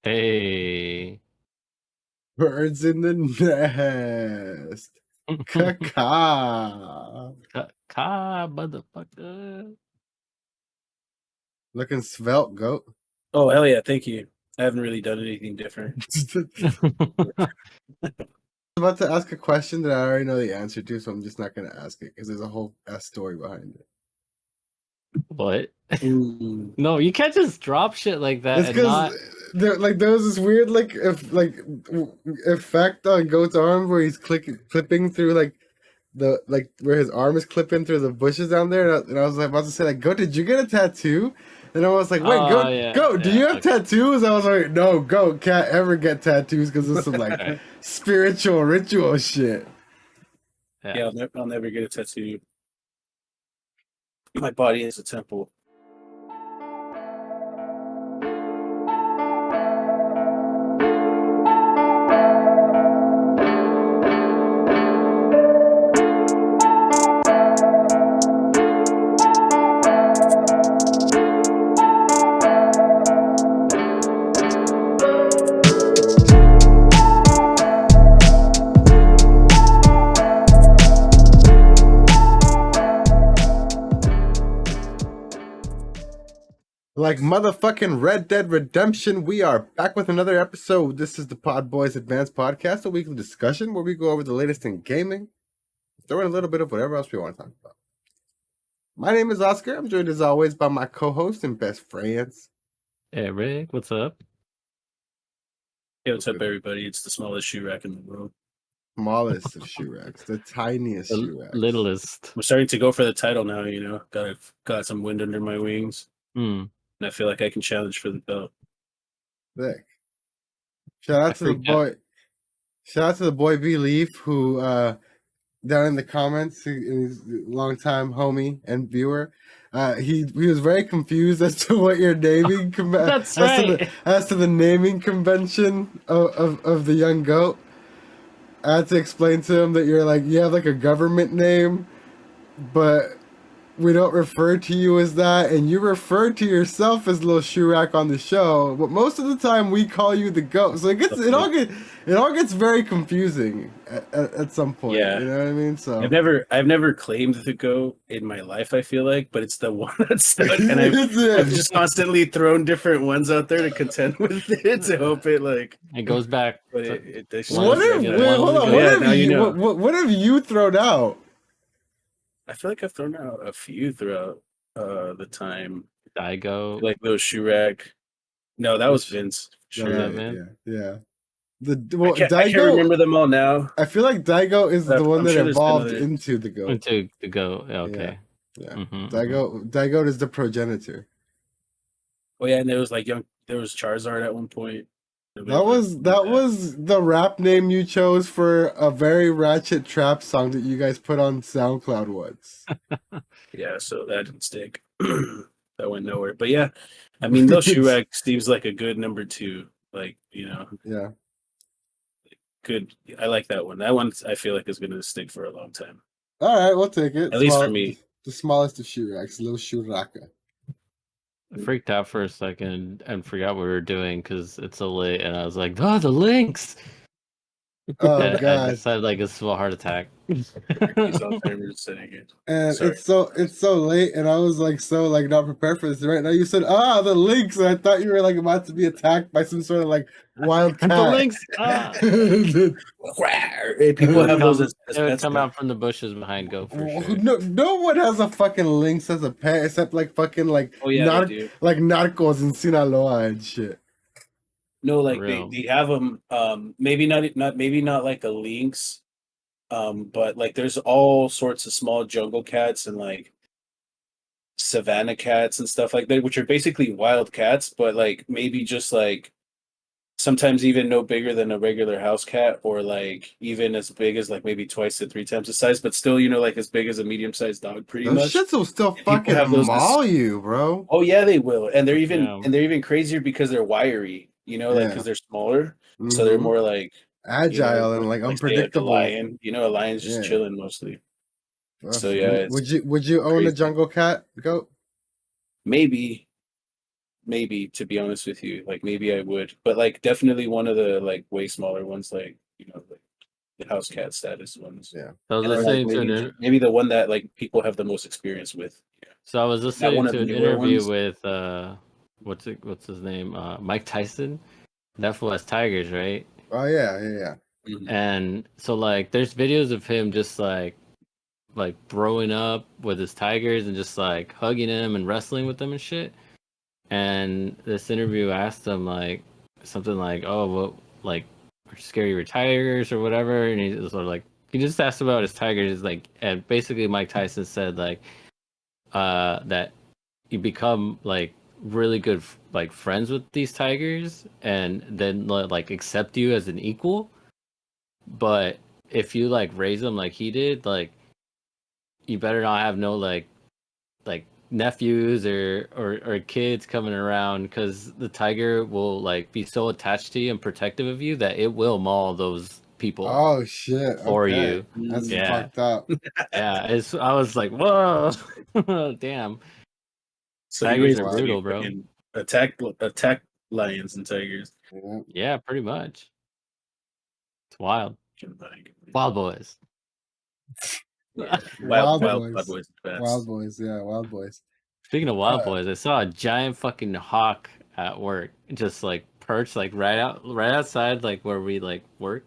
Hey. Birds in the nest. Caca. Motherfucker. Looking svelte, goat. Oh, hell yeah, thank you. I haven't really done anything different. I'm about to ask a question that I already know the answer to, so I'm just not going to ask it because there's a whole story behind it. What? No, you can't just drop shit like that. It's because there was this weird effect on Goat's arm where he's clipping through where his arm is clipping through the bushes down there, and I was about to say Goat, did you get a tattoo? And I was like, wait, Goat, do you have tattoos? I was like, no, Goat can't ever get tattoos because this is spiritual ritual shit. Yeah, I'll never get a tattoo. My body is a temple. Like motherfucking Red Dead Redemption, we are back with another episode. This is the PodBoyz Advanced Podcast, a weekly discussion where we go over the latest in gaming, throw in a little bit of whatever else we want to talk about. My name is Oscar. I'm joined as always by my co-host and best friends. Hey, Rick, what's up? Hey, what's up, everybody? It's the smallest shoe rack in the world. Smallest of shoe racks, the tiniest shoe racks. Littlest. I'm starting to go for the title now, you know. Got some wind under my wings. And I feel like I can challenge for the belt. Sick. Shout out to the boy B Leaf who down in the comments, he's a longtime homie and viewer. He was very confused as to what your naming That's right. as to the naming convention of the young goat. I had to explain to him that you have a government name, but we don't refer to you as that, and you refer to yourself as Lil Shurak on the show, but most of the time we call you the goat. So it all gets very confusing at some point. Yeah. You know what I mean? So I've never claimed the goat in my life, I feel like, but it's the one that's stuck, and I've just constantly thrown different ones out there to contend with it to hope it goes back. But what have you thrown out? I feel like I've thrown out a few throughout the time. Daigo, like those Shurak. No, that was Vince. Sure, yeah. I can't remember them all now. I feel like Daigo is the one that evolved into the goat. Into the goat. Okay. Yeah. Daigo is the progenitor. Oh yeah, and there was Charizard at one point. That was the rap name you chose for a very ratchet trap song that you guys put on SoundCloud once. Yeah, so that didn't stick. That went nowhere. But yeah, I mean, Lil Shurak seems like a good number 2. Yeah. Good. I like that one. That one I feel like is going to stick for a long time. All right, we'll take it. At least for me. The smallest of Shuraks, Lil Shuraka. I freaked out for a second and forgot what we were doing because it's so late, and I was like, "Oh, the links!" Oh god! I just had a small heart attack. And it's so late, and I was not prepared for this. Right now, you said, the links, and I thought you were about to be attacked by some sort of wild cat. The links. People have those. They would come out from the bushes behind Go for sure. No one has a fucking lynx as a pet except narcos in Sinaloa and shit. No, they have them. Maybe not like a lynx, but there's all sorts of small jungle cats and savanna cats and stuff like that, which are basically wild cats, but maybe just sometimes even no bigger than a regular house cat, or even as big as maybe twice to 3 times the size, but still as big as a medium-sized dog. Pretty much. Those shits will still fucking maul you, bro. Oh yeah, they will, and they're even crazier because they're wiry. Because they're smaller, so they're more agile and unpredictable. Like a lion, a lion's just chilling mostly. So yeah, would you own a jungle cat, goat? Maybe, maybe, to be honest with you, like maybe I would, but like definitely one of the like way smaller ones, like like the house cat status ones. Yeah. So I was And then like listening to maybe the one that like people have the most experience with. Yeah. So I was Not listening one of to the an newer interview ones. with what's his name? Mike Tyson. That fool has tigers, right? Oh yeah. Mhm. And so like there's videos of him just like growing up with his tigers and just like hugging him and wrestling with them and shit. And this interview asked him like something like, "Oh, what like are you scared of your tigers or whatever?" And he was sort of like he just asked about his tigers, like, and basically Mike Tyson said like that you become like really good like friends with these tigers and then like accept you as an equal, but if you like raise them like he did, like you better not have no like nephews or kids coming around because the tiger will like be so attached to you and protective of you that it will maul those people Oh shit. for Okay. you. That's Yeah, fucked up. yeah. I was like, whoa, damn. So he Tigers raised are them to be brutal, bro. fucking attack lions and tigers. Yeah. Yeah, pretty much. It's wild. Like, Wild boys. yeah, Wild wild boys. boys the Wild best. boys. Yeah. Wild boys. Speaking of wild boys, I saw a giant fucking hawk at work, just like perched like right outside like where we like work.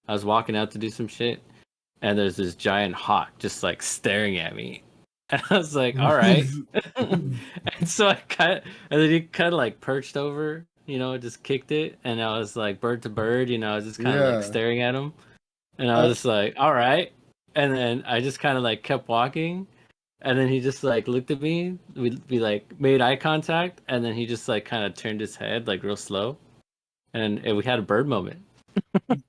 I was walking out to do some shit, and there's this giant hawk just like staring at me, and I was like, all right. And so I and then he kind of like perched over, just kicked it, and I was like bird to bird, I was just kind of like Yeah. staring at him, and I I, was just like, all right, and then I just kind of like kept walking. And then he just like looked at me. We like made eye contact, and then he just like kind of turned his head like real slow, and we had a bird moment.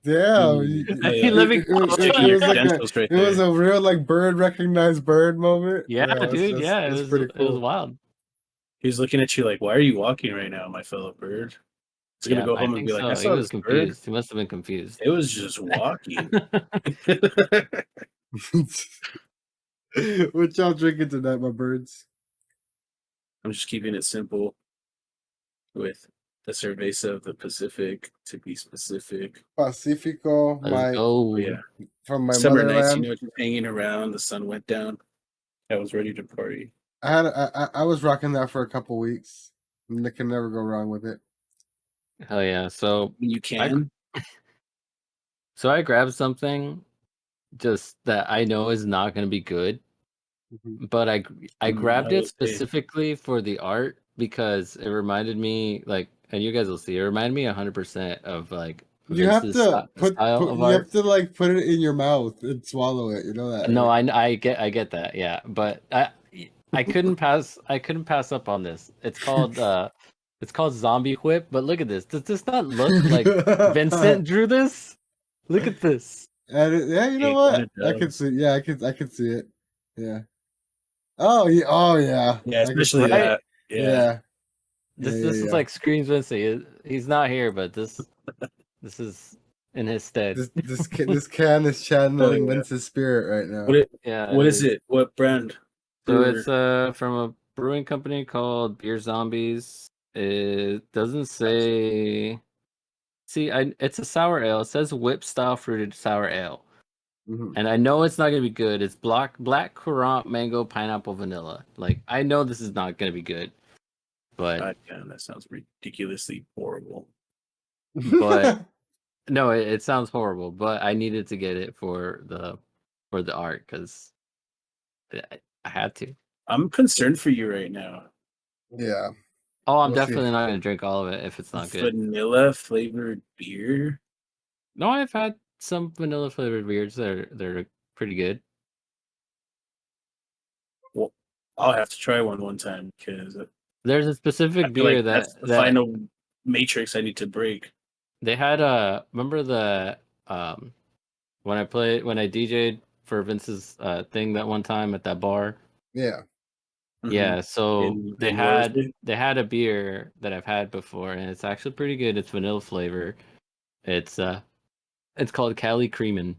damn. Oh He yeah, let me he's go. checking It your was like credentials right it was there. a real like bird recognized bird moment. Yeah, dude. Yeah, That's pretty it was cool. wild. He's looking at you like, "Why are you walking right now, my fellow bird?" He's gonna Yeah, go I home and think be like, "I so. He saw was this bird. confused. He must have been confused. It was just walking." What y'all drinking tonight, my birds? I'm just keeping it simple with the cerveza of the Pacific, to be specific. Pacifico, Let's Oh go. yeah, from my summer nights, motherland. just hanging around. The sun went down. I was ready to party. I was rocking that for a couple weeks. And I can never go wrong with it. Hell yeah. So When you I can. I grabbed something just that I know is not going to be good, but I grabbed I it would say specifically for the art because it reminded me like, and you guys will see, it reminded me 100% of like You have Vince's to style put of you have art. to like put it in your mouth and swallow it. You know that, No, right? I get that, yeah, but I couldn't pass up on this. It's called Zombie Whip, but look at this. Does this not look like Vincent drew this? Look at this. Yeah, you know it kind what? of I can does. see. Yeah, I can see it. Yeah. Oh yeah. Oh yeah. Yeah, I can especially see it. Right? that. Yeah. Yeah. This is Yeah. like screams Vincent. He's not here, but this is in his stead. This can is Oh channeling yeah. Vince's spirit right now. What it? Yeah, it What is is. it? What brand? So it's Brewer. from a brewing company called Beer Zombies. It doesn't say. See, it's a sour ale. It says whip style fruited sour ale, Mhm. and I know it's not gonna be good. It's black currant, mango, pineapple, vanilla. Like I know this is not gonna be good, but God damn, that sounds ridiculously horrible. but no, it sounds horrible. But I needed to get it for the art because I had to. I'm concerned for you right now. Yeah. Oh, I'm We'll see. definitely not gonna drink all of it if it's not good. Vanilla flavored beer. No, I've had some vanilla flavored beers they're pretty good. Well, I'll have to try one time because There's a I specific feel like beer that's the that final matrix I need to break. they had. Remember the when I DJ'd for Vince's thing that one time at that bar. Yeah. Yeah, so In Worsley. they had a beer that I've had before, and it's actually pretty good. It's vanilla flavor. It's called Cali Creamin'.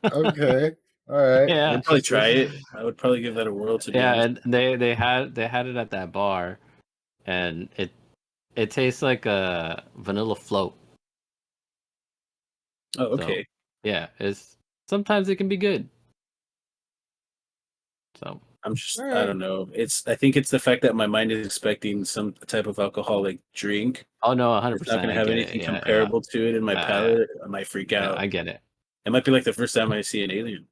Okay. All right. Yeah, I'd probably Interesting. try it. I would probably give that a whirl, to be yeah, honest. and they had it at that bar, and it tastes like a vanilla float. Oh, okay. So, yeah, it's sometimes it can be good. So I don't know. I think it's the fact that my mind is expecting some type of alcoholic drink. Oh no, It's not 100%. gonna I have get it. anything Yeah, yeah. comparable to it in my palate. I might freak Yeah, out. I get it. It might be like the first time I see an alien.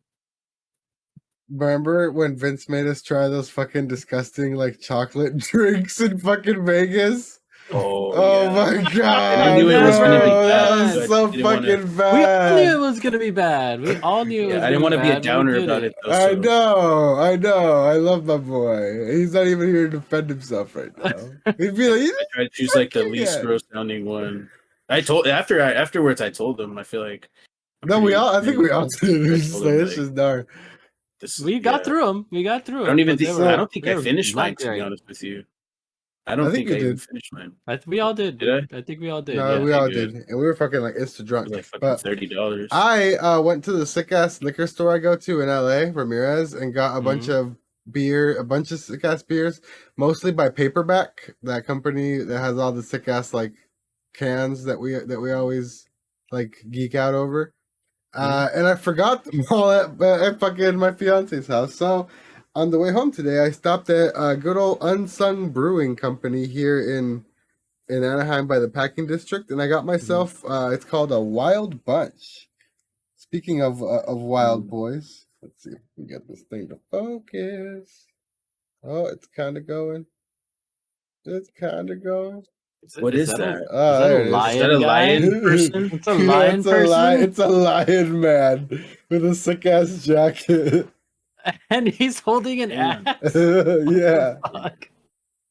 Remember when Vince made us try those fucking disgusting like chocolate drinks in fucking Vegas? Oh yeah. My god, And I knew it bro, was gonna be that bad. was So I so didn't wanna- fucking We all knew bad. it was gonna be bad. We all knew it was I didn't want to be a bad, but we downer did about it though. I So. know, I love my boy. He's not even here to defend himself right now. He'd be like, I tried to choose like the least gross sounding one. Afterwards I told him I feel like I think we all did. We I just told like, him, this is dark. We got through them. We got through them. I don't think I finished mine, to be great. honest with you. I don't think I even finished mine. We all did. Did I think we all did. No, yeah. we all did, and we were fucking like insta drunk. Like fucking But $30. I went to the sick ass liquor store I go to in LA, Ramirez, and got a bunch of beer, a bunch of sick ass beers, mostly by Paperback, that company that has all the sick ass like cans that we always like geek out over. And I forgot them all at fucking my fiance's house. So on the way home today, I stopped at a good old Unsung Brewing Company here in Anaheim by the Packing District, and I got myself. It's called a Wild Bunch. Speaking of wild boys, let's see if we can get this thing to focus. Oh, it's kind of going. It's kind of going. What is that? Is that a lion? Is that a lion person? It's a lion person. It's a lion man with a sick ass jacket, and he's holding an axe. Yeah,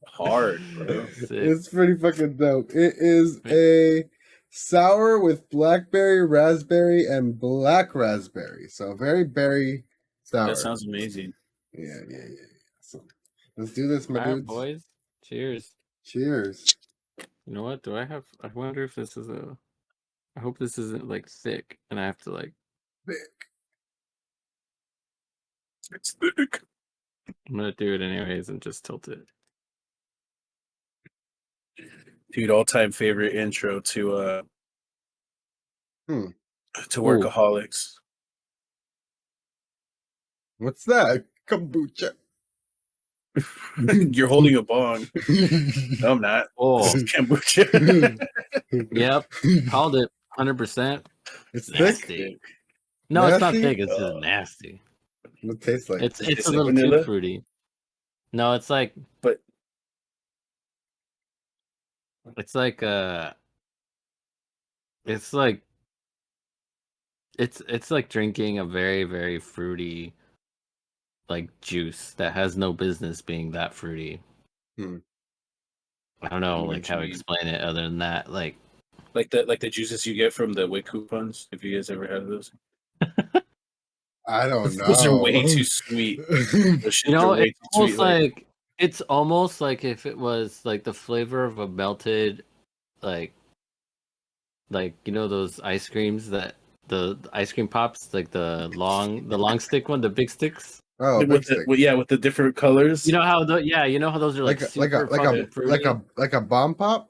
hard, bro. It's pretty fucking dope. It is a sour with blackberry, raspberry, and black raspberry. So very berry sour. That sounds amazing. Yeah. So, let's do this, my dudes. Boys. Cheers. Cheers. You know what? I wonder if this is I hope this isn't like thick and I have to like. Thick. It's thick. I'm gonna do it anyways and just tilt it. Dude, all-time favorite intro to Workaholics. What's that? Kombucha. You're holding a bong. No, I'm not. Oh, kombucha. Yep, called it 100%. It's nasty. thick. No, nasty? It's not thick. It's just nasty. What it tastes like? It's a little too fruity. No, it's like, but it's like it's like drinking a very, very fruity like juice that has no business being that fruity. I don't know like how to explain it other than that. Like the juices you get from the WIC coupons. If you guys ever had those. I don't know. Those are way too sweet. You know, it's almost like it's almost like if it was like the flavor of a melted like you know those ice creams that the ice cream pops, like the long stick one, the big sticks. Oh, with the different colors. You know how you know how those are like like a bomb pop.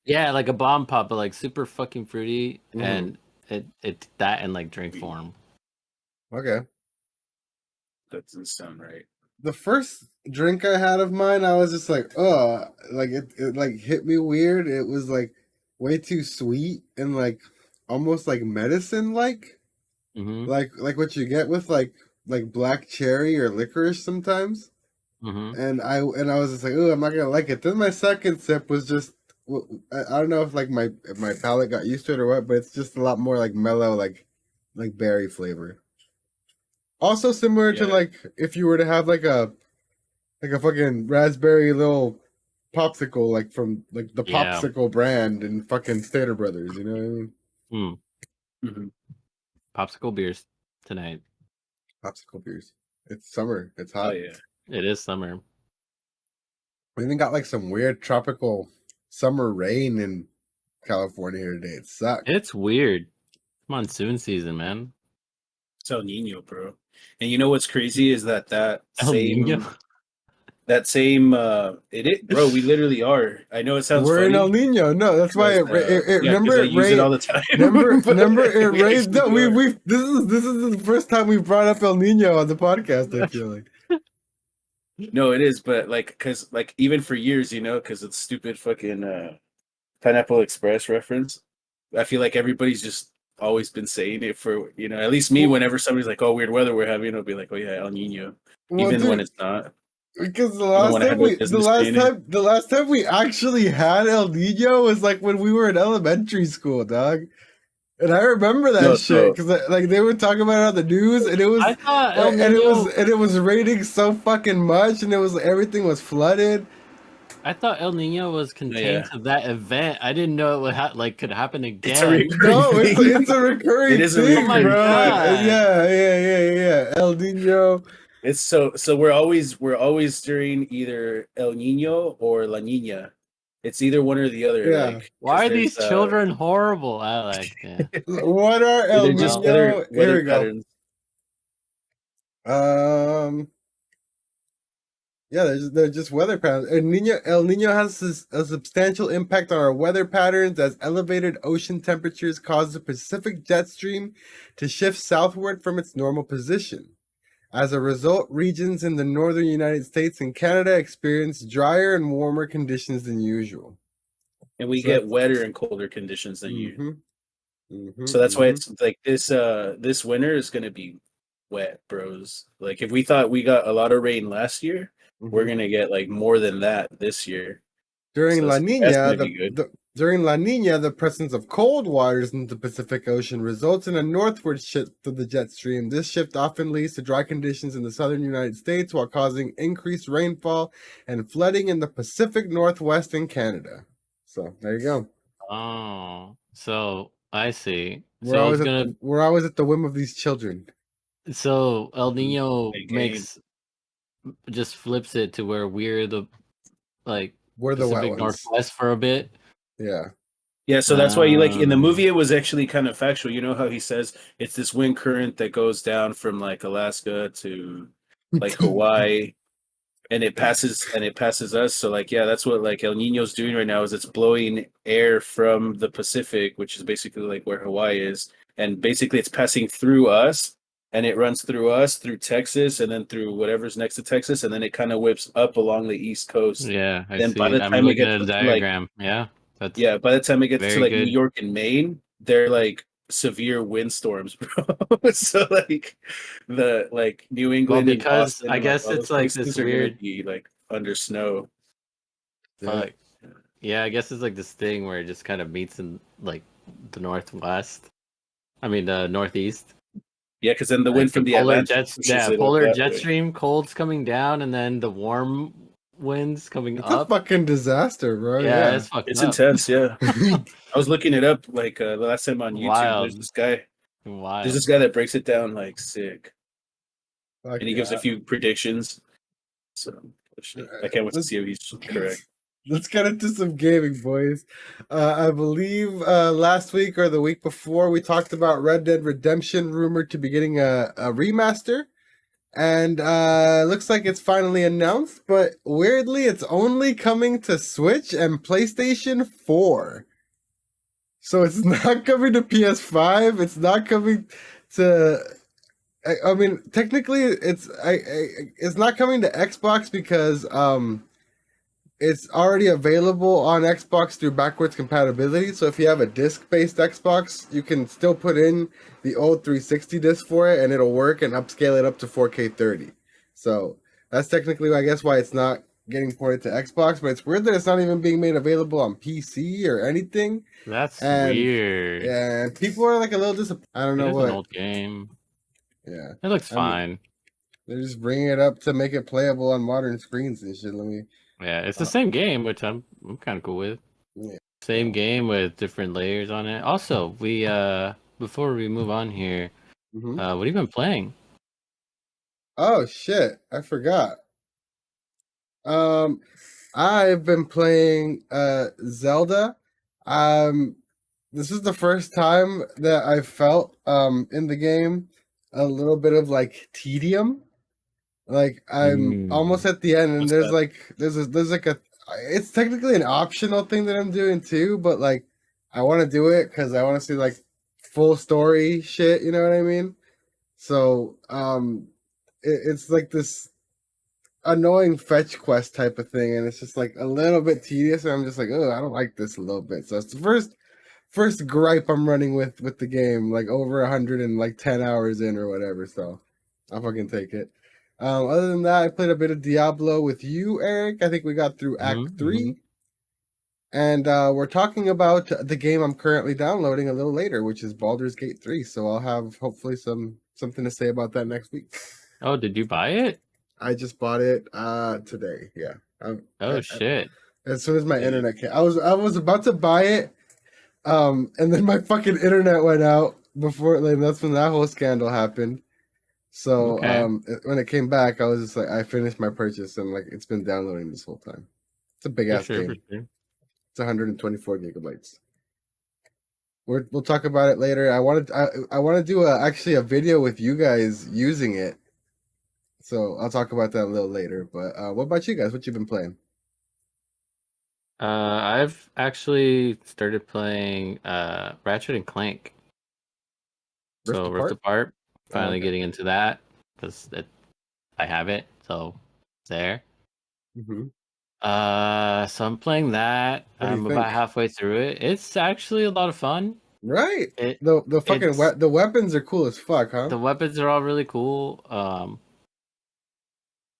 Yeah, like a bomb pop, but like super fucking fruity, and it that in like drink form. Okay, that doesn't sound right. The first drink I had of mine, I was just like, oh, like it like hit me weird. It was like way too sweet and like almost like medicine like like what you get with like black cherry or licorice sometimes. And I was just like, oh, I'm not gonna like it. Then my second sip was just I don't know if like my palate got used to it or what, but it's just a lot more like mellow, like berry flavor. Also similar to like if you were to have like a fucking raspberry little popsicle like from like the popsicle brand and fucking Stater Brothers, you know what I mean? Popsicle beers tonight. Popsicle beers. It's summer. It's hot. Oh yeah, it is summer. We even got like some weird tropical summer rain in California here today. It sucks. It's weird. Monsoon season, man. It's El Nino, bro. And you know what's crazy is that El Nino? that same bro, we literally are. I know it sounds We're funny. in El Nino. No, that's why remember I use it all the time. remember it raised. No, we this is the first time we brought up El Nino on the podcast, I feel like. No, it is, but like, cause like even for years, because it's stupid fucking Pineapple Express reference. I feel like everybody's just always been saying it for at least me. Whenever somebody's like, "Oh, weird weather we're having," it'll be like, "Oh yeah, El Nino," even when it's not. Because the last time we actually had El Nino was like when we were in elementary school, dog. And I remember that shit because like they would talk about it on the news, and it was it was raining so fucking much, and everything was flooded. I thought El Nino was contained to that event. I didn't know it would could happen again. It's a recurring thing, bro. Yeah. El Nino. It's so we're always during either El Nino or La Nina. It's either one or the other. Yeah. Like, why are these children horrible? I like that. What are El Nino? Just weather patterns. Yeah, they're just weather patterns. El Nino has a substantial impact on our weather patterns as elevated ocean temperatures cause the Pacific jet stream to shift southward from its normal position. As a result, regions in the northern United States and Canada experience drier and warmer conditions than usual. And we get wetter and colder conditions than usual. So that's why it's like this winter is going to be wet, bros. Like if we thought we got a lot of rain last year, we're going to get like more than that this year. During La Nina, during La Nina, the presence of cold waters in the Pacific Ocean results in a northward shift of the jet stream. This shift often leads to dry conditions in the southern United States while causing increased rainfall and flooding in the Pacific Northwest and Canada. So there you go. Oh, so I see. We're always at the whim of these children. So El Nino just flips it to where we're the we're the Pacific Northwest for a bit. Yeah, so that's why in the movie it was actually kind of factual. You know how he says it's this wind current that goes down from like Alaska to like Hawaii and it passes us. So like that's what like El Nino's doing right now is it's blowing air from the Pacific, which is basically like where Hawaii is, and basically it's passing through us. And it runs through us, through Texas, and then through whatever's next to Texas, and then it kind of whips up along the East Coast. Yeah, I then see. By the time it gets to the diagram, by the time it gets to like New York and Maine, they're like severe windstorms, bro. So like the New England, because and Boston, I guess it's like this weird, be like under snow. Fuck. Yeah, I guess it's like this thing where it just kind of meets in like the Northwest. I mean the Northeast. Yeah, because then the wind from the Atlantic, polar jet stream, cold's coming down, and then the warm winds coming up. It's a fucking disaster, bro. Yeah, it's intense. Yeah, I was looking it up the last time on YouTube. Wild. There's this guy that breaks it down like sick, and he gives a few predictions. So I can't wait to see if he's correct. Let's get into some gaming, boys. I believe last week or the week before we talked about Red Dead Redemption rumored to be getting a remaster. And looks like it's finally announced, but weirdly it's only coming to Switch and PlayStation 4. So it's not coming to PS5, it's not coming to I mean technically it's not coming to Xbox because it's already available on Xbox through backwards compatibility. So if you have a disc-based Xbox, you can still put in the old 360 disc for it, and it'll work and upscale it up to 4K 30. So that's technically, I guess, why it's not getting ported to Xbox. But it's weird that it's not even being made available on PC or anything. That's weird. Yeah, and people are like a little disappointed. I don't know what. It's an old game. Yeah, it looks fine. They're just bringing it up to make it playable on modern screens and shit. Yeah, it's the same game, which I'm kind of cool with. Yeah. Same game with different layers on it. Also, we before we move on here, what have you been playing? Oh shit, I forgot. I've been playing Zelda. This is the first time that I felt in the game a little bit of like tedium. Like I'm almost at the end, and What's there's that? like there's like a it's technically an optional thing that I'm doing too, but like I want to do it because I want to see like full story shit. You know what I mean? So it's like this annoying fetch quest type of thing, and it's just like a little bit tedious. And I'm just like, oh, I don't like this a little bit. So it's the first gripe I'm running with the game, like over 110 hours in or whatever. So I'll fucking take it. Other than that, I played a bit of Diablo with you, Eric. I think we got through Act Mm-hmm, 3. And we're talking about the game I'm currently downloading a little later, which is Baldur's Gate 3. So I'll have hopefully something to say about that next week. Oh, did you buy it? I just bought it today. Yeah. Oh shit. As soon as my internet came. I was about to buy it, and then my fucking internet went out before, like, that's when that whole scandal happened. So Okay. when it came back, I was just like, I finished my purchase, and like it's been downloading this whole time. It's a big For ass sure, for game. sure. It's 124 gigabytes. We'll talk about it later. I want to do actually a video with you guys using it. So I'll talk about that a little later. But what about you guys? What you been playing? I've actually started playing Ratchet and Clank. Rift So Rift Apart? Apart, Oh, finally okay. getting into that because I have it, so it's there. Mm-hmm. So I'm playing that. What do you I'm about think? halfway through it. It's actually a lot of fun. Right. It The fucking it's the weapons are cool as fuck, huh? the weapons are all really cool.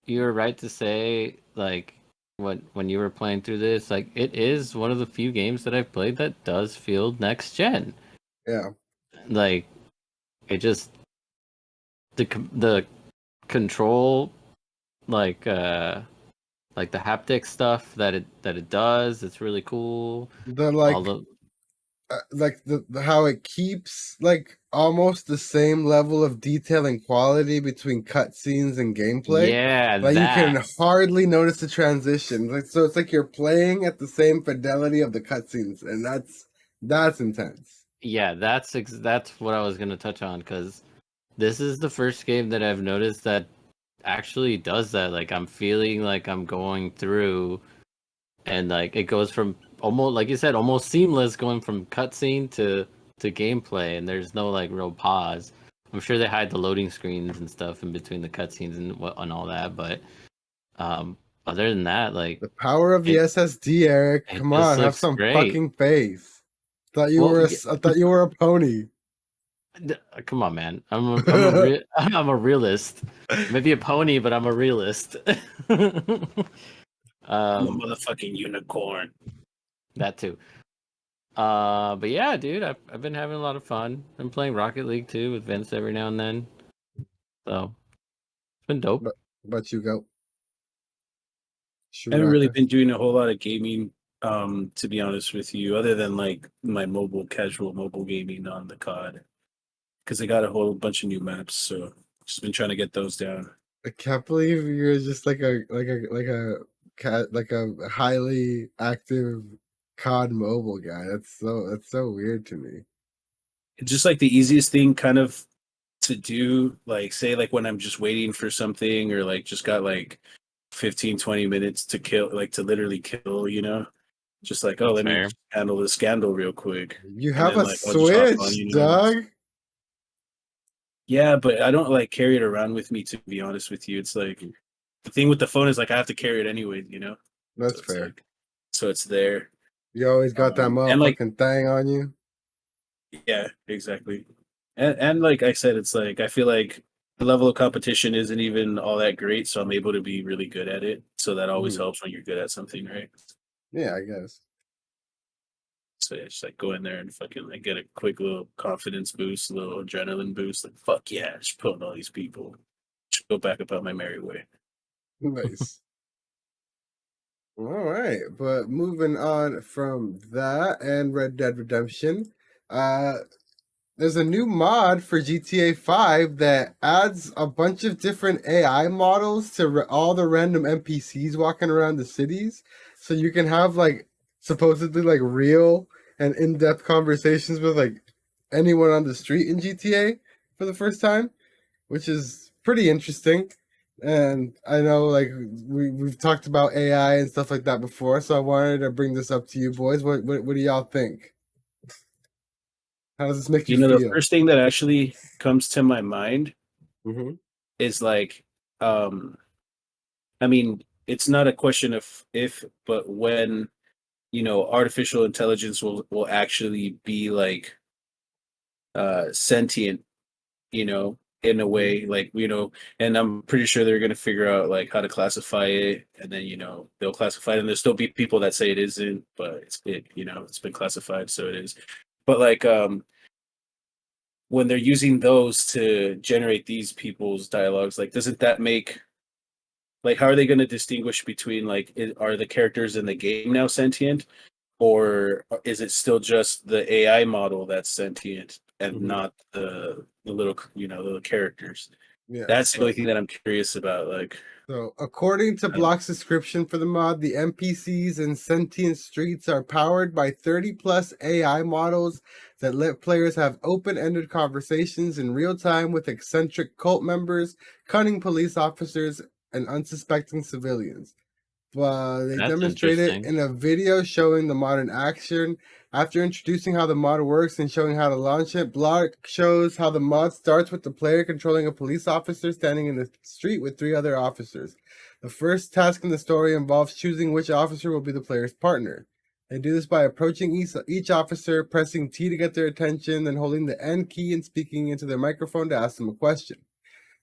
You're right to say, like, when you were playing through this, like, it is one of the few games that I've played that does feel next gen. Yeah. Like, it just the control, like like the haptic stuff that it does, it's really cool. The All like the like the how it keeps like almost the same level of detail and quality between cutscenes and gameplay. yeah, Like you can that hardly notice the transition. Like so it's like you're playing at the same fidelity of the cutscenes, and that's intense. yeah, that's what I was gonna touch on because this is the first game that I've noticed that actually does that. Like I'm feeling like I'm going through, and like it goes from almost like you said, almost seamless going from cutscene to gameplay, and there's no like real pause. I'm sure they hide the loading screens and stuff in between the cutscenes and what and all that, but um, other than that, like The power of the it SSD, Eric. it Come just on, have looks some great. fucking faith. Well, I thought you were a pony. come on, man. I'm a realist. Maybe a pony, but I'm a realist. I'm a um, motherfucking unicorn. that too. But yeah, dude, I've been having a lot of fun. I'm playing Rocket League too with Vince every now and then. So it's been dope. But you go. I haven't really Shuraka. been doing a whole lot of gaming, to be honest with you, other than like my casual mobile gaming on the COD, because they got a whole bunch of new maps. So just been trying to get those down. I can't believe you're just like a highly active COD mobile guy. That's so weird to me. It's just like the easiest thing, kind of, to do. Like, say, like when I'm just waiting for something, or like just got like 15-20 minutes to kill, like to literally kill. Just like, oh, That's let me fair. just handle this scandal real quick, You and have then a like I'll just hop on. Switch, dog. Yeah, but I don't like carry it around with me, to be honest with you. It's like the thing with the phone is like I have to carry it anyway. So That's it's fair. like so it's there. You always got that And like motherfucking thing on you. yeah, exactly. And like I said, it's like I feel like the level of competition isn't even all that great, so I'm able to be really good at it. So that always Mhm. helps when you're good at something, right? Yeah, I guess. So yeah, just like go in there and fucking like get a quick little confidence boost, a little adrenaline boost. Like fuck yeah, just pulling all these people. Just go back about my merry way. Nice. All right, but moving on from that and Red Dead Redemption, uh, there's a new mod for GTA 5 that adds a bunch of different AI models to all the random NPCs walking around the cities. So you can have like supposedly like real and in-depth conversations with like anyone on the street in GTA for the first time, which is pretty interesting. And I know, like, we've talked about AI and stuff like that before, so I wanted to bring this up to you boys. What do y'all think? How does this make you The feel? first thing that actually comes to my mind Mm-hmm. is like, I mean, it's not a question of if, but when, artificial intelligence will actually be like sentient, in a Mm-hmm. way, like, and I'm pretty sure they're gonna figure out like how to classify it, and then they'll classify it, and there'll still be people that say it isn't, but it's been classified, so it is. But like when they're using those to generate these people's dialogues, like doesn't that make like how are they going to distinguish between like are the characters in the game now sentient, or is it still just the AI model that's sentient and Mm-hmm. not the little little characters? Yeah. That's the only thing that I'm curious about. Like, So, according to I don't- Block's description for the mod, the NPCs in Sentient Streets are powered by 30 plus AI models that let players have open ended conversations in real time with eccentric cult members, cunning police officers, and unsuspecting civilians. They That's demonstrate it interesting. in a video showing the mod in action. After introducing how the mod works and showing how to launch it, Block shows how the mod starts with the player controlling a police officer standing in the street with 3 other officers. The first task in the story involves choosing which officer will be the player's partner. They do this by approaching each officer, pressing T to get their attention, then holding the N key and speaking into their microphone to ask them a question.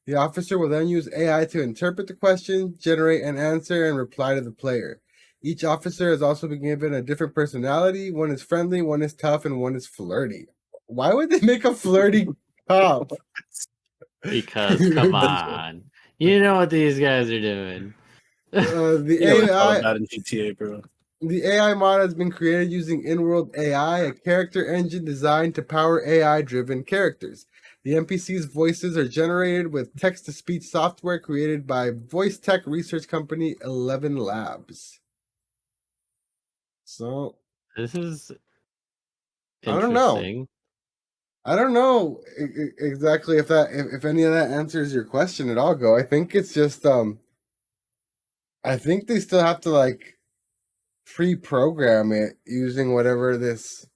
The officer will then use AI to interpret the question, generate an answer, and reply to the player. Each officer has also been given a different personality. One is friendly, one is tough, and one is flirty. Why would they make a flirty cop? Because come on, you know what these guys are doing. The you know what it's all AI about in GTA, bro. The AI mod has been created using in-world AI, a character engine designed to power AI-driven characters. The NPCs' voices are generated with text-to-speech software created by voice tech research company 11 Labs. So, This is I don't know. interesting. I don't know exactly if any of that answers your question at all, Go. I think it's just I think they still have to like pre-program it using whatever this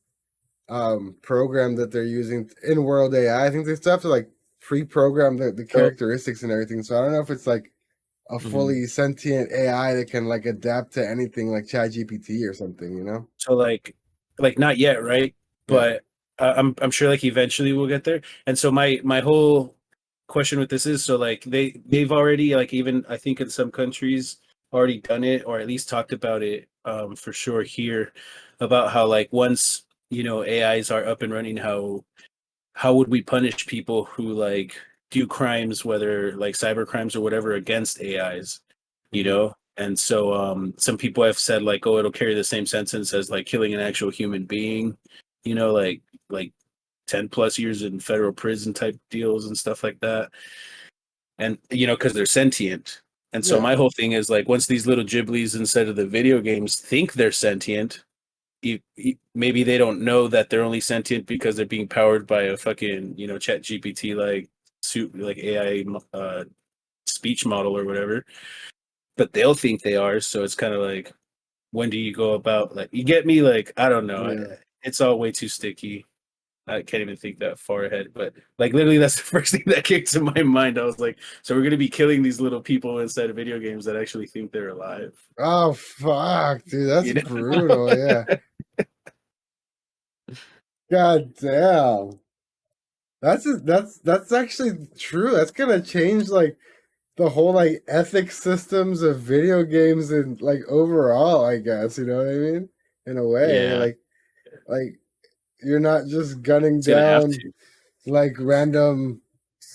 program that they're using in world AI. I think they still have to like pre-program the So, characteristics and everything. So I don't know if it's like a Mhm. fully sentient AI that can like adapt to anything like ChatGPT or something, you know? so like not yet, right? Yeah. But I'm sure like eventually we'll get there. And so my whole question with this is, so like they've already, like, even I think in some countries already done it, or at least talked about it, for sure here, about how like once AIs are up and running, how would we punish people who like do crimes, whether like cyber crimes or whatever, against AIs, Mm-hmm. And so some people have said like, oh, it'll carry the same sentence as like killing an actual human being, like 10 plus years in federal prison type deals and stuff like that. And because they're sentient. And so Yeah. my whole thing is like, once these little giblies inside of the video games think they're sentient, maybe they don't know that they're only sentient because they're being powered by a fucking chat GPT like suit, like AI speech model or whatever, but they'll think they are. So it's kind of like, when do you go about, like, you get me, like, I don't know, Yeah. it's all way too sticky. I can't even think that far ahead, but like literally that's the first thing that kicked to my mind. I was like, so we're gonna be killing these little people inside of video games that actually think they're alive. Oh fuck, dude, that's you know brutal. Yeah. God damn. That's actually true. That's gonna change like the whole like ethics systems of video games and like overall, I guess, you know what I mean? In a way, Yeah. like you're not just gunning it's gonna have down to. like random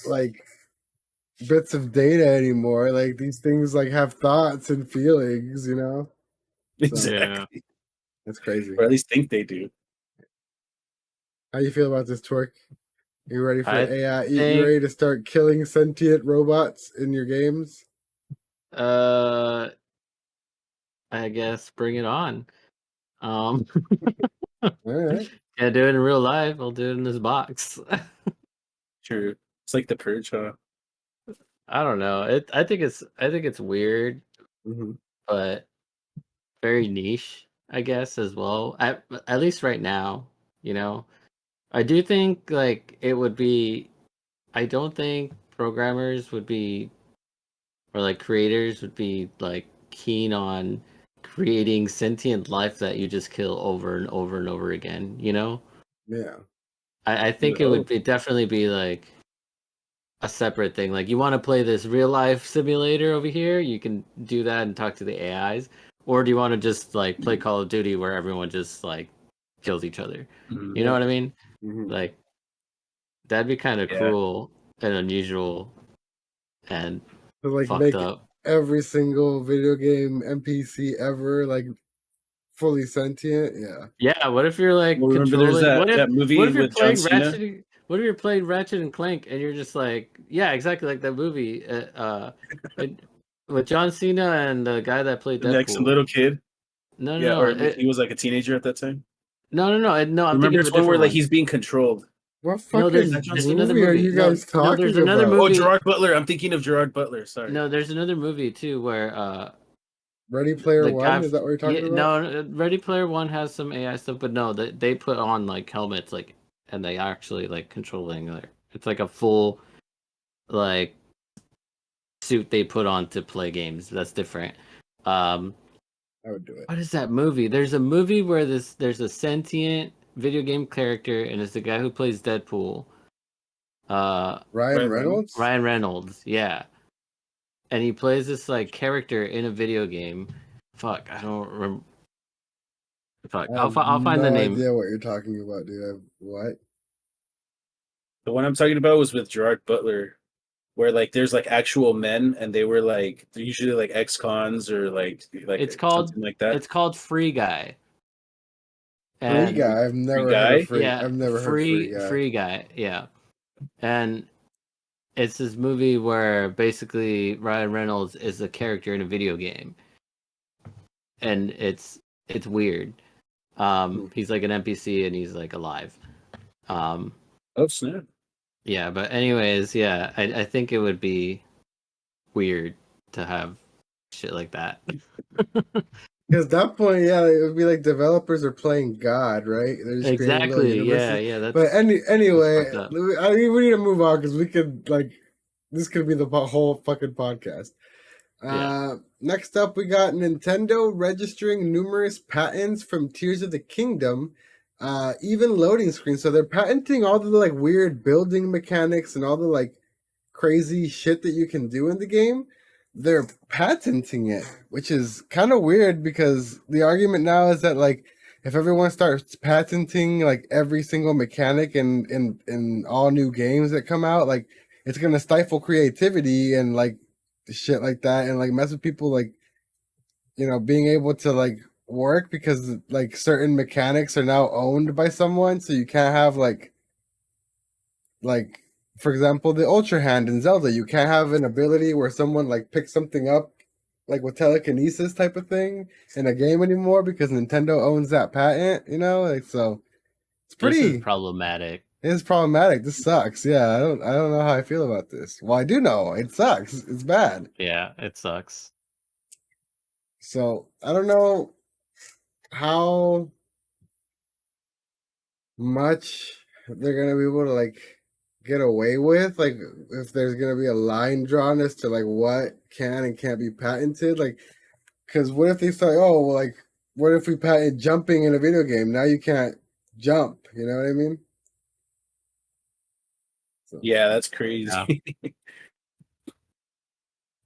like bits of data anymore. Like these things like have thoughts and feelings, you know? So Yeah. Exactly. that's crazy. Or at least think they do. How you feel about this, Twerk? You ready for I AI? You think ready to start killing sentient robots in your games? uh I guess bring it on. Um All right. Can't do it in real life. I'll do it in this box. True. It's like the purge, huh? I don't know. I think it's weird, but very niche, I guess, as well. At least right now, you know. I do think like it would be. I don't think programmers would be, or like creators would be like keen on creating sentient life that you just kill over and over and over again. You know. Yeah. I think it would be definitely be like a separate thing. Like you want to play this real life simulator over here, you can do that and talk to the AIs. Or do you want to just like play Call of Duty where everyone just like kills each other? You know what I mean? Like that'd be kind of cruel and unusual and to like fucked make up. every single video game NPC ever like fully sentient. Yeah. Yeah, what if you're like Well, remember there's controlling that movie what if you're with John playing Cena? what if you're playing Ratchet and Clank and you're just like, yeah, exactly like that movie with John Cena and the guy that played Like some Deadpool. little kid. No, Yeah, no, or no. he was like a teenager at that time. No. I'm thinking Remember, of a it's one where different like one. he's being controlled. What No, fucking there's another movie are movie. you guys No, there's talking another about? Oh, movie. Gerard Butler. I'm thinking of Gerard Butler. Sorry. No, there's another movie too where Ready Player the One? guy. Is that what you're talking Yeah, about? no, Ready Player One has some AI stuff, but no, they put on like helmets, like, and they actually like controlling. Like, it's like a full like suit they put on to play games. That's different. I would do it. What is that movie? There's a movie where there's a sentient video game character, and it's the guy who plays Deadpool. Ryan Reynolds? Ryan Reynolds, yeah. And he plays this like character in a video game. Fuck, I don't remember. Fuck, I'll find the no name. idea what you're talking about, dude. What? The one I'm talking about was with Gerard Butler, where like there's like actual men, and they were like they're usually like ex-cons or like It's called something like that. It's called Free Guy. Free Guy. I've never heard of Free. Yeah, I've never heard Free Guy. Free Guy. Yeah, and it's this movie where basically Ryan Reynolds is a character in a video game, and it's weird. He's like an NPC and he's like alive. Oh snap! Yeah, but anyways, yeah, I think it would be weird to have shit like that. Because at that point, yeah, it would be like developers are playing God, right? They're just creating little universes. Yeah. That's, but anyway, that's I mean, we need to move on because we could like this could be the whole fucking podcast. Next up, we got Nintendo registering numerous patents from Tears of the Kingdom, even loading screens. So they're patenting all the like weird building mechanics and all the like crazy shit that you can do in the game. They're patenting it, which is kind of weird because the argument now is that like if everyone starts patenting like every single mechanic in all new games that come out, like it's gonna stifle creativity and like shit like that and like mess with people like being able to like work because like certain mechanics are now owned by someone, so you can't have like for example, the Ultra Hand in Zelda, you can't have an ability where someone like picks something up, like with telekinesis type of thing, in a game anymore because Nintendo owns that patent. Like so, it's pretty. This is problematic. It's problematic. This sucks. Yeah, I don't know how I feel about this. Well, I do know it sucks. It's bad. Yeah, it sucks. So I don't know how much they're gonna be able to like get away with, like if there's gonna be a line drawn as to like what can and can't be patented, like because what if they start like what if we patent jumping in a video game, now you can't jump, you know what I mean? So, yeah, that's crazy. Yeah.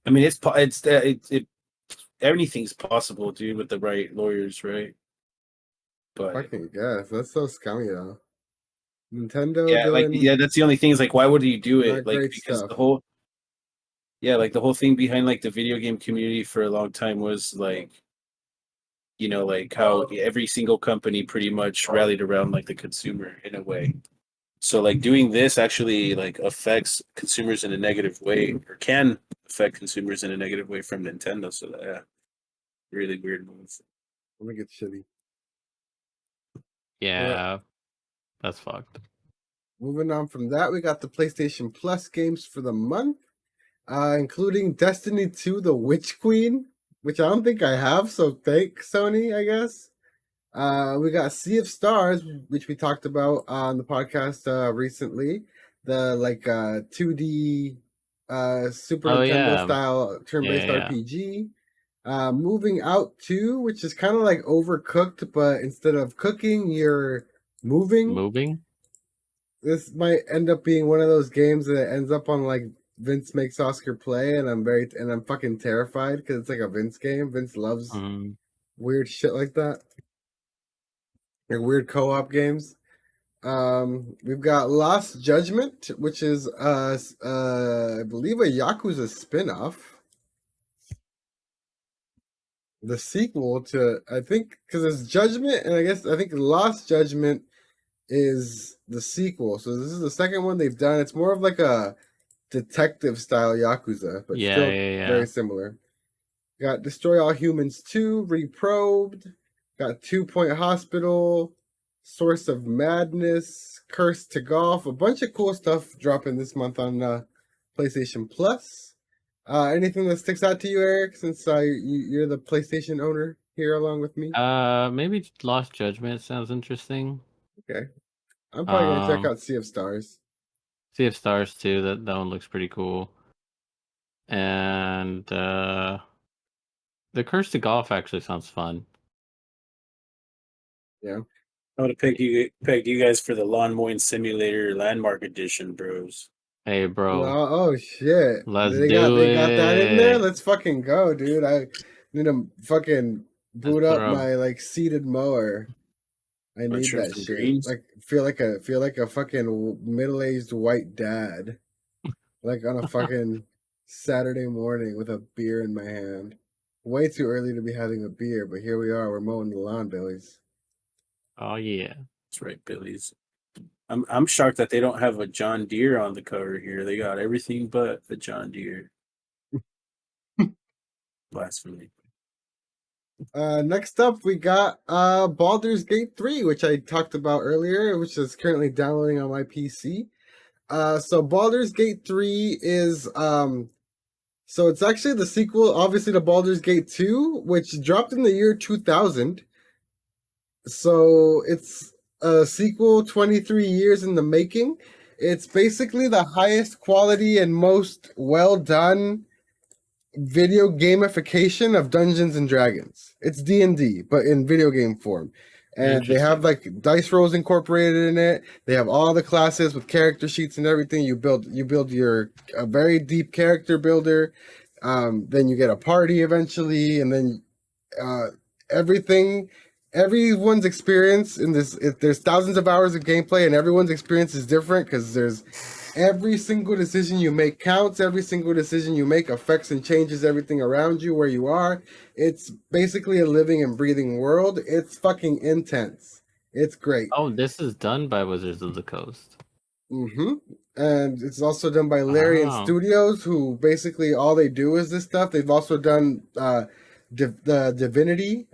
I mean, it's everything's possible, dude, with the right lawyers, right? But fucking guess that's so scummy though. Nintendo, that's the only thing is like, why would you do it? Like because stuff. the whole thing behind like the video game community for a long time was like, like how every single company pretty much rallied around like the consumer in a way. So like doing this actually like affects consumers in a negative way, or can affect consumers in a negative way from Nintendo. So that really weird move. I'm gonna get shitty. Yeah, that's fucked. Moving on from that, we got the PlayStation Plus games for the month. including Destiny 2: The Witch Queen, which I don't think I have, so thanks Sony, I guess. We got Sea of Stars, which we talked about on the podcast recently. The 2D Super Oh Nintendo yeah, style turn-based yeah. RPG. Moving Out 2, which is kind of like Overcooked, but instead of cooking, you're moving. Moving. This might end up being one of those games that ends up on like Vince makes Oscar play, and I'm fucking terrified because it's like a Vince game. Vince loves weird shit like that, like weird co-op games. We've got Lost Judgment, which is I believe a Yakuza spin-off. The sequel to, I think, because it's Judgment, and I think Lost Judgment is the sequel. So this is the second one they've done. It's more of like a detective style Yakuza, but Yeah, still yeah, very yeah. similar. Got Destroy All Humans 2, Reprobed. Got 2 Point Hospital, Source of Madness, Curse to Golf. A bunch of cool stuff dropping this month on PlayStation Plus. Anything that sticks out to you, Eric, since you're the PlayStation owner here along with me? Maybe Lost Judgment sounds interesting. Okay. I'm probably going to check out Sea of Stars too. That one looks pretty cool. And the Curse to Golf actually sounds fun. Yeah. I would have pegged you guys for the Lawn Mowing Simulator Landmark Edition, bros. Hey, bro. Well, oh shit! Let's They got that in there. Let's fucking go, dude. I need to fucking boot up my like seated mower. I need that shit. Greens? Like feel like a fucking middle-aged white dad, like on a fucking Saturday morning with a beer in my hand. Way too early to be having a beer, but here we are. We're mowing the lawn, Billy's. Oh yeah, that's right, Billy's. I'm shocked that they don't have a John Deere on the cover here. They got everything but a John Deere. Blasphemy. Next up, we got Baldur's Gate 3, which I talked about earlier, which is currently downloading on my PC. So Baldur's Gate 3 is so it's actually the sequel, obviously, to Baldur's Gate 2, which dropped in the year 2000. So it's a sequel 23 years in the making. It's basically the highest quality and most well done video gamification of Dungeons and Dragons. It's D&D, but in video game form. And they have like dice rolls incorporated in it. They have all the classes with character sheets and everything. You build a very deep character builder. Then you get a party eventually, and then everyone's experience in this. There's thousands of hours of gameplay, and everyone's experience is different because there's every single decision you make counts. Every single decision you make affects and changes everything around you where you are. It's basically a living and breathing world. It's fucking intense. It's great. Oh, this is done by Wizards of the Coast. Mm-hmm. And it's also done by Larian Studios, who basically all they do is this stuff. They've also done the Divinity,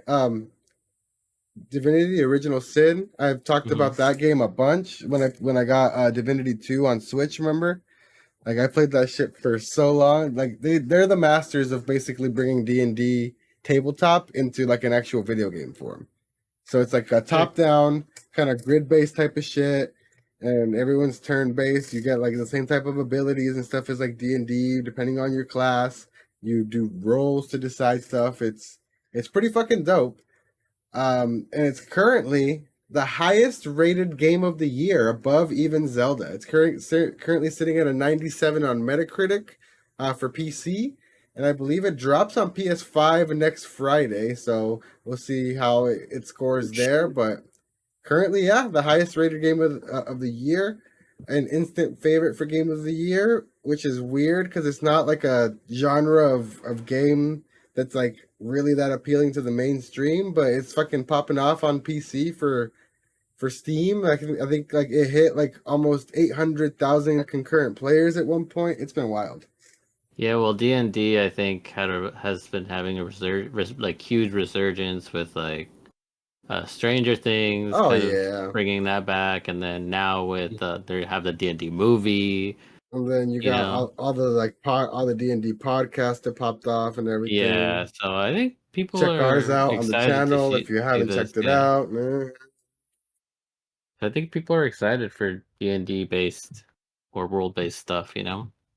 the Original Sin. I've talked about that game a bunch when I got Divinity 2 on Switch, remember? Like I played that shit for so long. Like they're the masters of basically bringing D&D tabletop into like an actual video game form. So it's like a top-down kind of grid-based type of shit, and everyone's turn-based. You get like the same type of abilities and stuff as like D&D, depending on your class. You do rolls to decide stuff. It's pretty fucking dope. And it's currently the highest rated game of the year, above even Zelda. It's currently sitting at a 97 on Metacritic for PC, and I believe it drops on PS5 next Friday, so we'll see how it scores there. But currently, yeah, the highest rated game of the year, an instant favorite for game of the year, which is weird because it's not like a genre of game that's like really that appealing to the mainstream, but it's fucking popping off on PC for Steam. I think like it hit like almost 800,000 concurrent players at one point. It's been wild. Yeah, well, D&D I think has been having a huge resurgence with like Stranger Things. Oh yeah, bringing that back, and then now with they have the D&D movie. And then you got all the like all the D&D podcasts that popped off and everything. Yeah, so I think people check ours are out on the excited to channel if you see haven't this. checked it Yeah, out, man. I think people are excited for D&D based or world based stuff.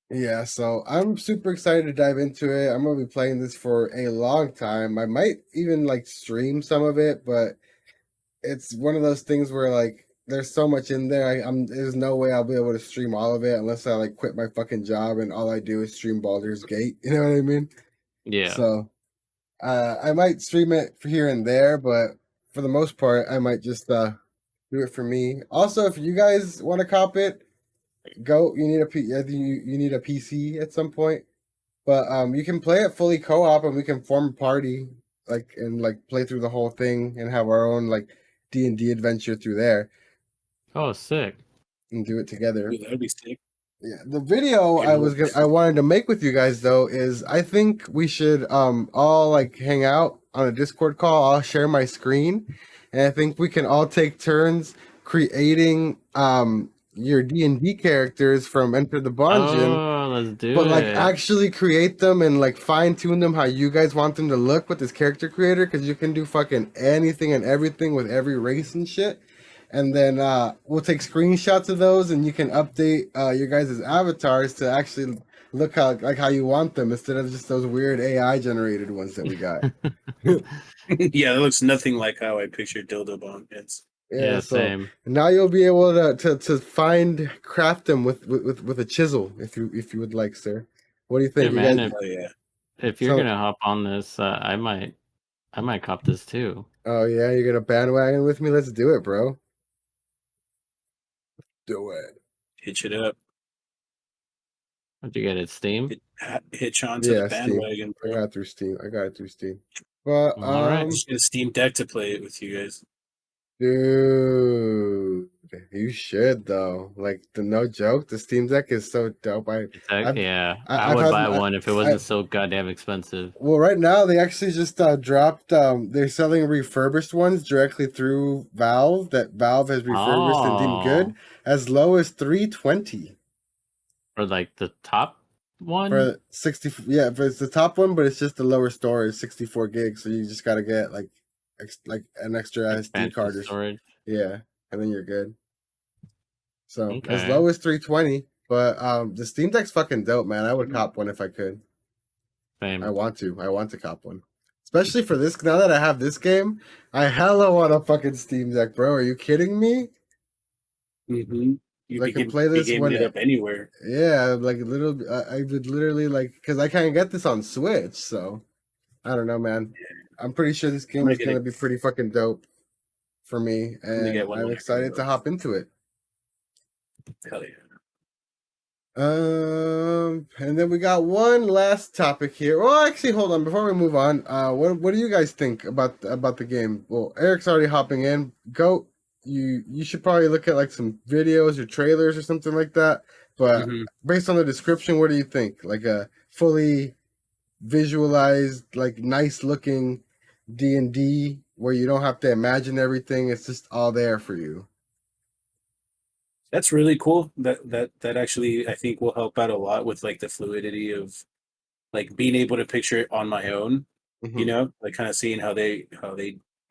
Yeah, so I'm super excited to dive into it. I'm gonna be playing this for a long time. I might even like stream some of it, but it's one of those things where like there's so much in there. There's no way I'll be able to stream all of it unless I like quit my fucking job and all I do is stream Baldur's Gate. You know what I mean? Yeah. So I might stream it for here and there, but for the most part, I might just do it for me. Also, if you guys want to cop it, go. You need you need a PC at some point, but you can play it fully co-op, and we can form a party, and play through the whole thing and have our own like D&D adventure through there. Oh, sick! And do it together. Dude, that'd be sick. Yeah, the video I wanted to make with you guys though is I think we should all like hang out on a Discord call. I'll share my screen, and I think we can all take turns creating your D&D characters from Enter the Dungeon. Oh, let's do it. But like actually create them and like fine tune them how you guys want them to look with this character creator, because you can do fucking anything and everything with every race and shit. And then we'll take screenshots of those, and you can update your guys' avatars to actually look how you want them instead of just those weird AI generated ones that we got. Yeah, it looks nothing like how I pictured dildo bone heads. Yeah, so same. Now you'll be able to craft them with a chisel if you would like, sir. What do you think? Yeah, man, if you're gonna hop on this, I might cop this too. Oh yeah, you're gonna bandwagon with me? Let's do it, bro. Do it. Hitch it up. How'd you get it? Steam? Hitch onto the bandwagon, bro. I got it through Steam. But all right, just get a Steam Deck to play it with you guys. Dude, you should though. Like no joke, the Steam Deck is so dope. I would buy one if it wasn't so goddamn expensive. Well, right now they actually just dropped. They're selling refurbished ones directly through Valve that Valve has refurbished and deemed good, as low as $320. For like the top one. For 60, yeah, but it's the top one, but it's just the lower storage, 64 gigs. So you just gotta get like an extra SD card or storage. Yeah, and then you're good. So as low as $320, but the Steam Deck's fucking dope, man. I would cop one if I could. Same. I want to cop one, especially for this. Now that I have this game, I hella want a fucking Steam Deck, bro. Are you kidding me? Mm-hmm. I can play this one up anywhere. Yeah, like a little. I would literally because I can't get this on Switch, so I don't know, man. I'm pretty sure this game is going to be pretty fucking dope for me, and I'm excited to hop into it. Hell yeah. And then we got one last topic here. Well, actually, hold on. Before we move on, what do you guys think about the game? Well, Eric's already hopping in. Goat, you should probably look at like some videos or trailers or something like that. But based on the description, what do you think? Like a fully visualized, like nice looking D&D where you don't have to imagine everything, it's just all there for you. That's really cool. That actually I think will help out a lot with like the fluidity of like being able to picture it on my own, you know, like kind of seeing how they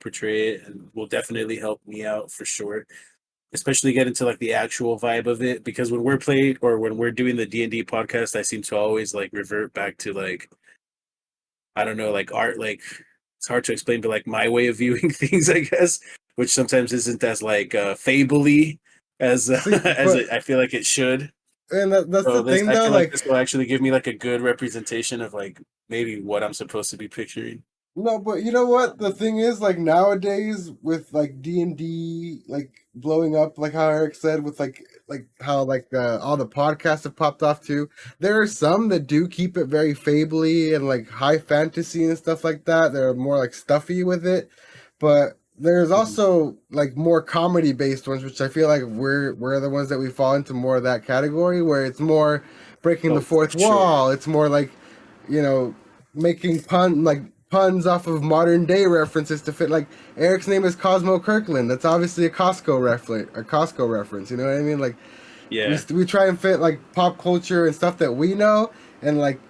portray it, and will definitely help me out for sure. Especially get into like the actual vibe of it, because when we're doing the D&D podcast, I seem to always like revert back to like, I don't know, like art, like it's hard to explain, but like my way of viewing things, I guess, which sometimes isn't as like fable-y as I feel like it should. And that's so the thing, though. Like this will actually give me like a good representation of like maybe what I'm supposed to be picturing. No, but you know what? The thing is, like nowadays with like D&D like blowing up, like how Eric said, with like how like all the podcasts have popped off too. There are some that do keep it very fable-y and like high fantasy and stuff like that. They're more like stuffy with it, but there's also like more comedy based ones, which I feel like we're the ones that we fall into more of that category, where it's more breaking the fourth wall. It's more like, you know, making puns off of modern day references to fit. Like Eric's name is Cosmo Kirkland. That's obviously a Costco reference. You know what I mean? Like we try and fit like pop culture and stuff that we know, and like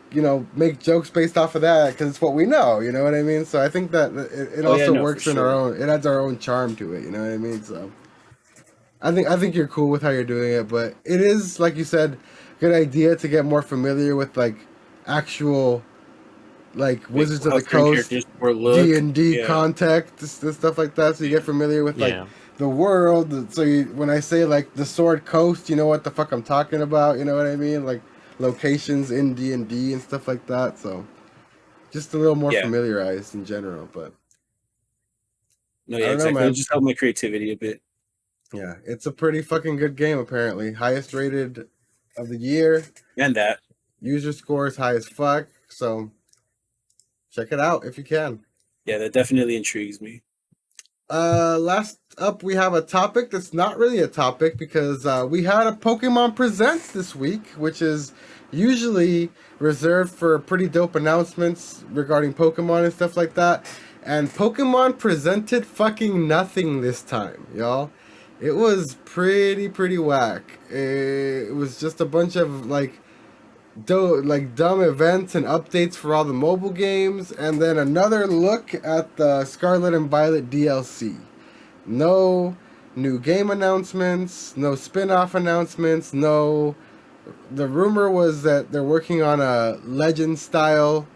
make jokes based off of that because it's what we know. You know what I mean? So I think that it also works in our own. It adds our own charm to it. You know what I mean? So I think you're cool with how you're doing it, but it is like you said, good idea to get more familiar with like actual like Wizards of the Coast, D&D context and stuff like that, so you get familiar with like the world. So when I say like the Sword Coast, you know what the fuck I'm talking about. You know what I mean? Like locations in D&D and stuff like that. So just a little more familiarized in general. But no, yeah, exactly. It just helped my creativity a bit. Yeah, it's a pretty fucking good game. Apparently, highest rated of the year, and that user score is high as fuck. So check it out if you can. Yeah, that definitely intrigues me. Last up, we have a topic that's not really a topic because we had a Pokemon Presents this week, which is usually reserved for pretty dope announcements regarding Pokemon and stuff like that. And Pokemon presented fucking nothing this time, y'all. It was pretty whack. It was just a bunch of like dumb events and updates for all the mobile games, and then another look at the Scarlet and Violet DLC. No new game announcements, no spin-off announcements, no... The rumor was that they're working on a Legend style,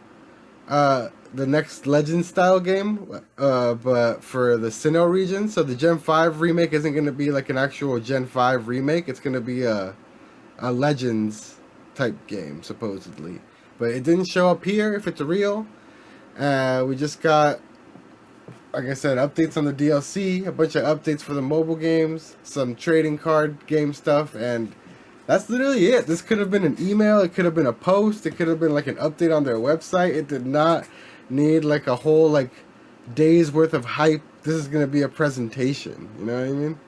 the next Legend style game, but for the Sinnoh region. So the Gen 5 remake isn't going to be like an actual Gen 5 remake, it's going to be a Legends type game, supposedly. But it didn't show up here if it's real. We just got, like I said, updates on the DLC, a bunch of updates for the mobile games, some trading card game stuff, and that's literally it. This could have been an email, it could have been a post, it could have been like an update on their website. It did not need like a whole like day's worth of hype. This is going to be a presentation, you know what I mean?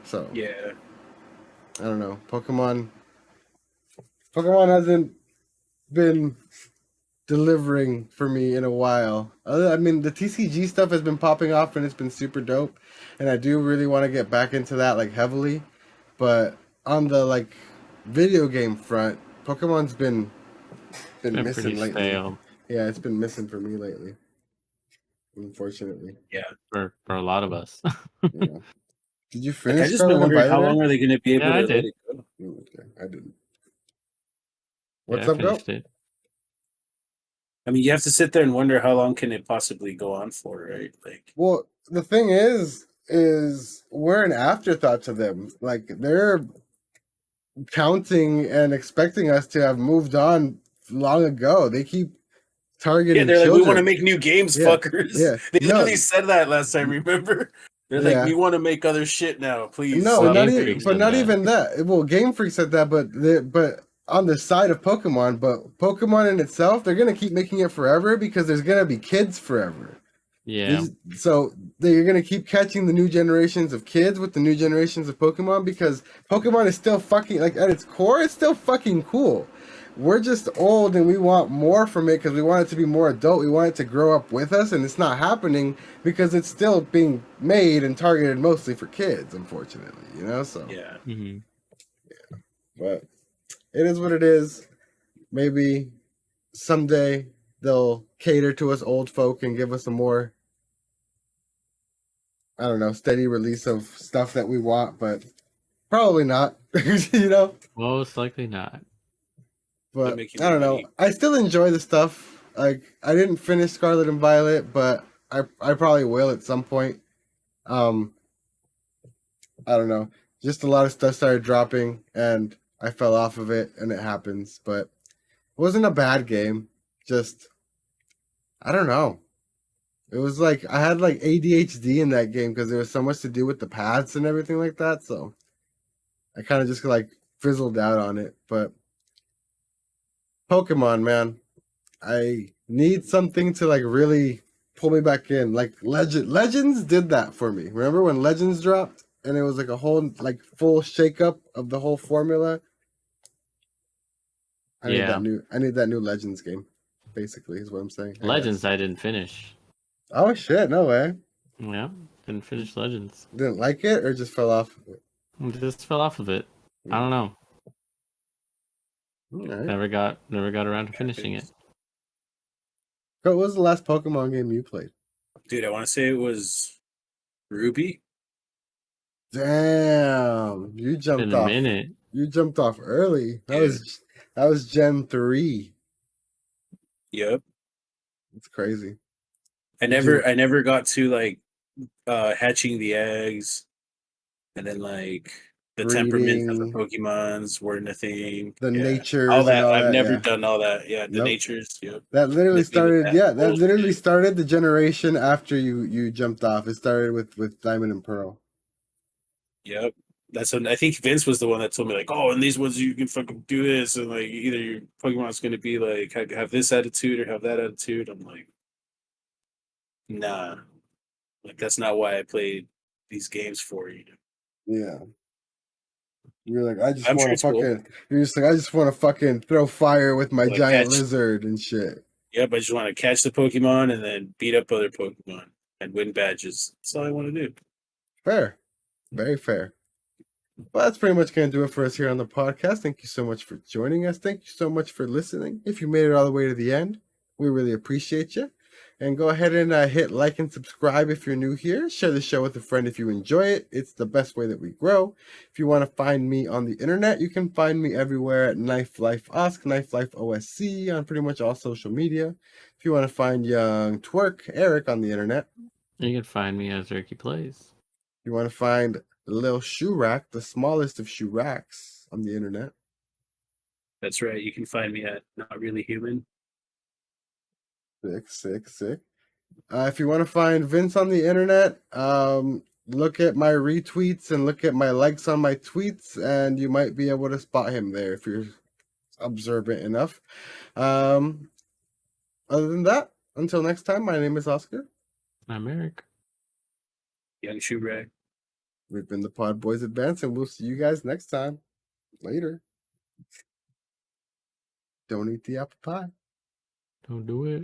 So yeah, I don't know. Pokemon hasn't been delivering for me in a while. I mean, the TCG stuff has been popping off and it's been super dope, and I do really want to get back into that like heavily. But on the like video game front, Pokemon's been missing lately. Stale. Yeah, it's been missing for me lately. Unfortunately. Yeah, for a lot of us. Yeah. Did you finish? I just been wondering how long are they going to be able to let it go? Okay, I didn't. What's up, bro? I mean, you have to sit there and wonder how long can it possibly go on for, right? Like, well, the thing is we're an afterthought to them. Like, they're counting and expecting us to have moved on long ago. They keep targeting. Yeah, they're children. Like, we want to make new games, fuckers. Yeah, they literally said that last time. Remember? They're like, we want to make other shit now, please. No, not even that. Well, Game Freak said that, but on the side of Pokemon, but Pokemon in itself, they're gonna keep making it forever because there's gonna be kids forever. Yeah. So they're gonna keep catching the new generations of kids with the new generations of Pokemon because Pokemon is still fucking, like, at its core, it's still fucking cool. We're just old and we want more from it because we want it to be more adult. We want it to grow up with us, and it's not happening because it's still being made and targeted mostly for kids, unfortunately. You know, so yeah. Mm-hmm. Yeah, but it is what it is. Maybe someday they'll cater to us old folk and give us a more, I don't know, steady release of stuff that we want, but probably not. You know, most likely not. But I don't know. I still enjoy the stuff. Like, I didn't finish Scarlet and Violet, but I probably will at some point. I don't know. Just a lot of stuff started dropping, and I fell off of it, and it happens. But it wasn't a bad game. Just, I don't know. It was like I had like ADHD in that game because there was so much to do with the paths and everything like that. So I kind of just like fizzled out on it. But Pokemon, man, I need something to like really pull me back in. Like Legends did that for me. Remember when Legends dropped and it was like a whole like full shakeup of the whole formula? I need that new Legends game. Basically, is what I'm saying. Legends, I didn't finish. Oh shit! No way. Yeah, Didn't finish Legends. Didn't like it or just fell off of it? Just fell off of it. I don't know. Right. Never got around to finishing it. What was the last Pokemon game you played? Dude, I want to say it was Ruby. Damn, you jumped In a off. minute. You jumped off early. That was Gen 3. Yep. It's crazy. I never got to like hatching the eggs, and then like the temperaments of the Pokemons weren't a thing. The natures, all that. and all I've that, never done all that. Yeah, the natures. Yep. That literally started. That bullshit. literally started the generation after you jumped off. It started with Diamond and Pearl. Yep. That's when I think Vince was the one that told me like, oh, and these ones you can fucking do this, and like either your Pokemon's going to be like have this attitude or have that attitude. I'm like, nah, like that's not why I played these games for you. Yeah. You're like, I just I'm want to sure fucking. cool. You're just like, I just want to fucking throw fire with my giant catch, lizard and shit. Yep, I just want to catch the Pokemon and then beat up other Pokemon and win badges. That's all I want to do. Fair, very fair. Well, that's pretty much going to do it for us here on the podcast. Thank you so much for joining us. Thank you so much for listening. If you made it all the way to the end, we really appreciate you. And go ahead and hit like and subscribe if you're new here. Share the show with a friend if you enjoy it. It's the best way that we grow. If you want to find me on the internet, you can find me everywhere at Knife Life Osc, Knife Life OSC on pretty much all social media. If you want to find young twerk Eric on the internet, you can find me as Ricky Plays. You want to find Lil Shoe Rack, the smallest of shoe racks on the internet. That's right. You can find me at Not Really Human. Sick. If you want to find Vince on the internet, look at my retweets and look at my likes on my tweets, and you might be able to spot him there if you're observant enough. Other than that, until next time, my name is Oscar. I'm Eric. Young Shoe Rack. We've been the PodBoyz Advance, and we'll see you guys next time. Later. Don't eat the apple pie. Don't do it.